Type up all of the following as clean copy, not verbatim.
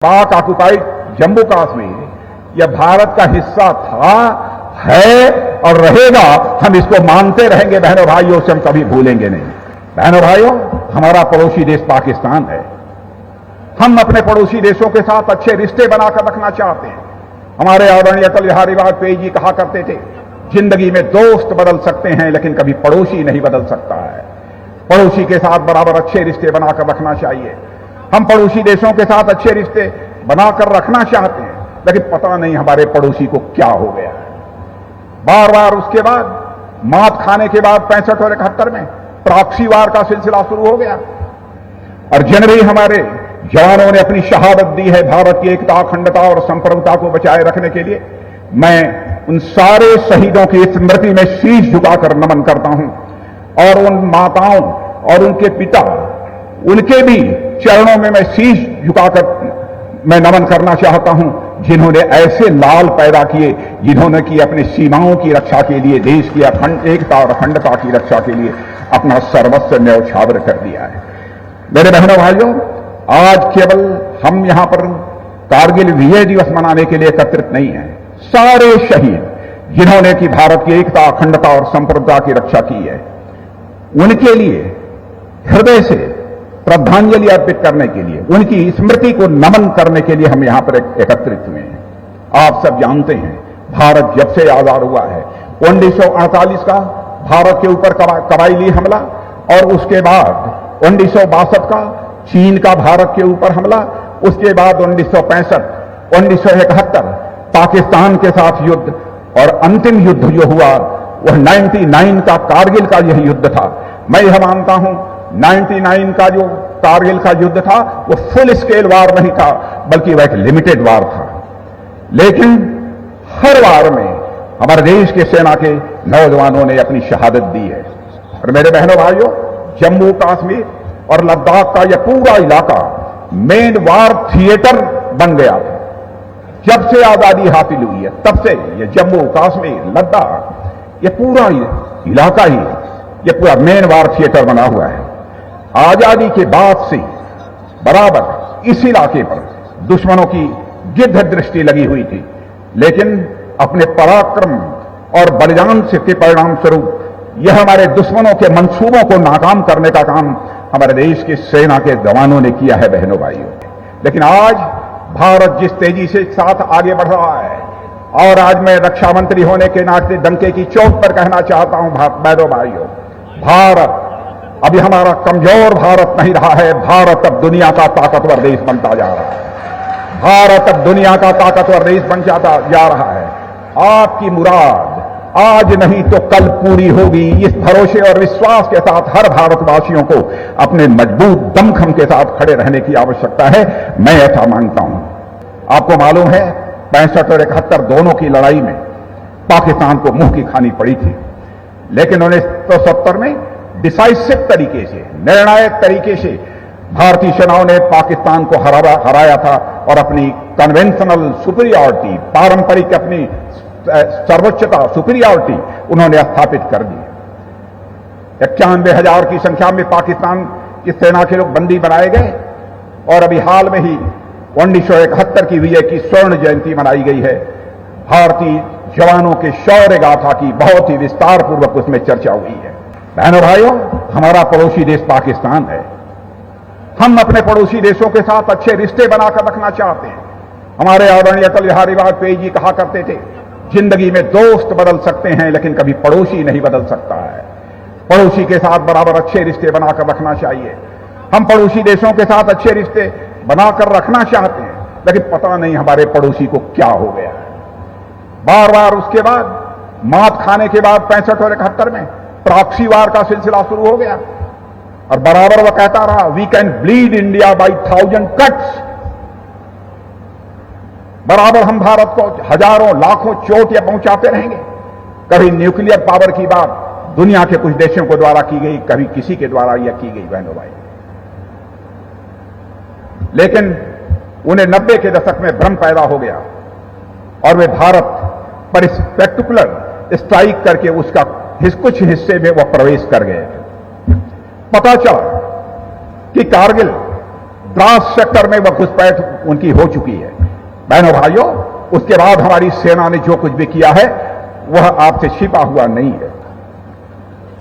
पाक ऑक्युपाइड जम्मू कश्मीर यह भारत का हिस्सा था, है और रहेगा। हम इसको मानते रहेंगे बहनों भाइयों, उसे हम कभी भूलेंगे नहीं। बहनों भाइयों, हमारा पड़ोसी देश पाकिस्तान है। हम अपने पड़ोसी देशों के साथ अच्छे रिश्ते बनाकर रखना चाहते हैं। हमारे आदरणीय अटल बिहारी वाजपेयी जी कहा करते थे, जिंदगी में दोस्त बदल सकते हैं लेकिन कभी पड़ोसी नहीं बदल सकता है। पड़ोसी के साथ बराबर अच्छे रिश्ते बनाकर रखना चाहिए। हम पड़ोसी देशों के साथ अच्छे रिश्ते बनाकर रखना चाहते हैं, लेकिन पता नहीं हमारे पड़ोसी को क्या हो गया है। बार बार उसके बाद मात खाने के बाद 65 और 71 में प्रॉक्सी वार का सिलसिला शुरू हो गया और जनवरी हमारे जवानों ने अपनी शहादत दी है भारत की एकता, अखंडता और संप्रभुता को बचाए रखने के लिए। मैं उन सारे शहीदों की स्मृति में शीश झुकाकर नमन करता हूं और उन माताओं और उनके पिता, उनके भी चरणों में मैं शीश झुकाकर मैं नमन करना चाहता हूं, जिन्होंने ऐसे लाल पैदा किए, जिन्होंने की अपनी सीमाओं की रक्षा के लिए, देश की एकता और अखंडता की रक्षा के लिए अपना सर्वस्व न्यौछावर कर दिया है। मेरे बहनों भाइयों, आज केवल हम यहां पर कारगिल विजय दिवस मनाने के लिए एकत्रित नहीं है। सारे शहीद जिन्होंने की भारत की एकता, अखंडता और संप्रभुता की रक्षा की है, उनके लिए हृदय से श्रद्धांजलि अर्पित करने के लिए, उनकी स्मृति को नमन करने के लिए हम यहां पर एकत्रित हुए हैं। आप सब जानते हैं, भारत जब से आजाद हुआ है, 1948 का भारत के ऊपर कबायली हमला और उसके बाद 1962 का चीन का भारत के ऊपर हमला, उसके बाद 1965, 1971 पाकिस्तान के साथ युद्ध और अंतिम युद्ध जो हुआ वह 99 का कारगिल का यह युद्ध था। मैं यह मानता हूं 99 का जो कारगिल का युद्ध था वो फुल स्केल वार नहीं था, बल्कि वह एक लिमिटेड वार था। लेकिन हर वार में हमारे देश के सेना के नौजवानों ने अपनी शहादत दी है। और मेरे बहनों भाइयों, जम्मू कश्मीर और लद्दाख का यह पूरा इलाका मेन वार थिएटर बन गया था। जब से आजादी हासिल हुई है तब से ये जम्मू कश्मीर, लद्दाख, ये पूरा इलाका ही ये पूरा मेन वार थिएटर बना हुआ है। आजादी के बाद से बराबर इस इलाके पर दुश्मनों की गिद्ध दृष्टि लगी हुई थी, लेकिन अपने पराक्रम और बलिदान से के परिणाम स्वरूप यह हमारे दुश्मनों के मंसूबों को नाकाम करने का काम हमारे देश की सेना के जवानों ने किया है। बहनों भाइयों, लेकिन आज भारत जिस तेजी से साथ आगे बढ़ रहा है, और आज मैं रक्षा मंत्री होने के नाते डंके की चोट पर कहना चाहता हूं, बहनों भाइयों, भारत अभी हमारा कमजोर भारत नहीं रहा है। भारत अब दुनिया का ताकतवर देश बनता जा रहा है। भारत अब दुनिया का ताकतवर देश बन जाता जा रहा है। आपकी मुराद आज नहीं तो कल पूरी होगी, इस भरोसे और विश्वास के साथ हर भारतवासियों को अपने मजबूत दमखम के साथ खड़े रहने की आवश्यकता है। मैं ऐसा मानता हूं। आपको मालूम है 65 और 71 दोनों की लड़ाई में पाकिस्तान को मुंह की खानी पड़ी थी, लेकिन 1970 में डिसाइसिव तरीके से, निर्णायक तरीके से भारतीय सेनाओं ने पाकिस्तान को हराया था और अपनी कन्वेंशनल सुपीरियरिटी, पारंपरिक अपनी सर्वोच्चता, सुपीरियरिटी उन्होंने स्थापित कर दी। 91,000 की संख्या में पाकिस्तान की सेना के लोग बंदी बनाए गए और अभी हाल में ही 1971 की विजय की स्वर्ण जयंती मनाई गई है। भारतीय जवानों के शौर्य गाथा की बहुत ही विस्तार पूर्वक उसमें चर्चा हुई है। बहनों भाइयों, हमारा पड़ोसी देश पाकिस्तान है। हम अपने पड़ोसी देशों के साथ अच्छे रिश्ते बनाकर रखना चाहते हैं। हमारे आदरणीय अटल बिहारी वाजपेयी जी कहा करते थे, जिंदगी में दोस्त बदल सकते हैं लेकिन कभी पड़ोसी नहीं बदल सकता है। पड़ोसी के साथ बराबर अच्छे रिश्ते बनाकर रखना चाहिए। हम पड़ोसी देशों के साथ अच्छे रिश्ते बनाकर रखना चाहते हैं, लेकिन पता नहीं हमारे पड़ोसी को क्या हो गया है। बार बार उसके बाद मात खाने के बाद 65 और 71 में प्रॉक्सी वार का सिलसिला शुरू हो गया और बराबर वह कहता रहा, we can bleed India by 1000 cuts. बराबर हम भारत को हजारों लाखों चोटियां पहुंचाते रहेंगे। कभी न्यूक्लियर पावर की बात दुनिया के कुछ देशों के द्वारा की गई, कभी किसी के द्वारा यह की गई। बहनों भाई, लेकिन उन्हें 90 के दशक में भ्रम पैदा हो गया और वे भारत पर स्पेक्टिकुलर स्ट्राइक करके उसका कुछ हिस्से में वह प्रवेश कर गए। पता चला कि कारगिल द्रास सेक्टर में वह घुसपैठ उनकी हो चुकी है। बहनों भाइयों, उसके बाद हमारी सेना ने जो कुछ भी किया है वह आपसे छिपा हुआ नहीं है।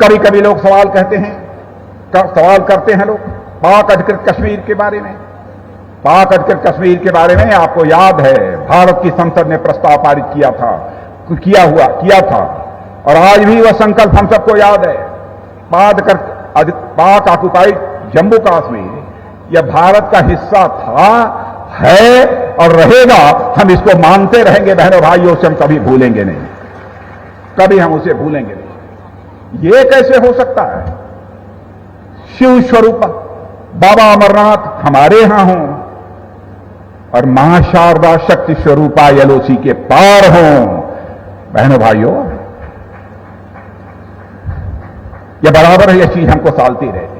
कभी कभी लोग सवाल करते हैं लोग पाक अधिकृत कश्मीर के बारे में। पाक अधिकृत कश्मीर के बारे में आपको याद है, भारत की संसद ने प्रस्ताव पारित किया था और आज भी वह संकल्प हम सबको याद है। पाक ऑक्युपाइड जम्मू कश्मीर यह भारत का हिस्सा था, है और रहेगा। हम इसको मानते रहेंगे बहनों भाइयों, से हम कभी भूलेंगे नहीं, कभी हम उसे भूलेंगे नहीं। यह कैसे हो सकता है? शिव स्वरूप बाबा अमरनाथ हमारे यहां हों और मां शारदा शक्ति स्वरूपा एलओसी के पार हों। बहनों भाइयों, यह बराबर यह चीज हमको सालती रहती।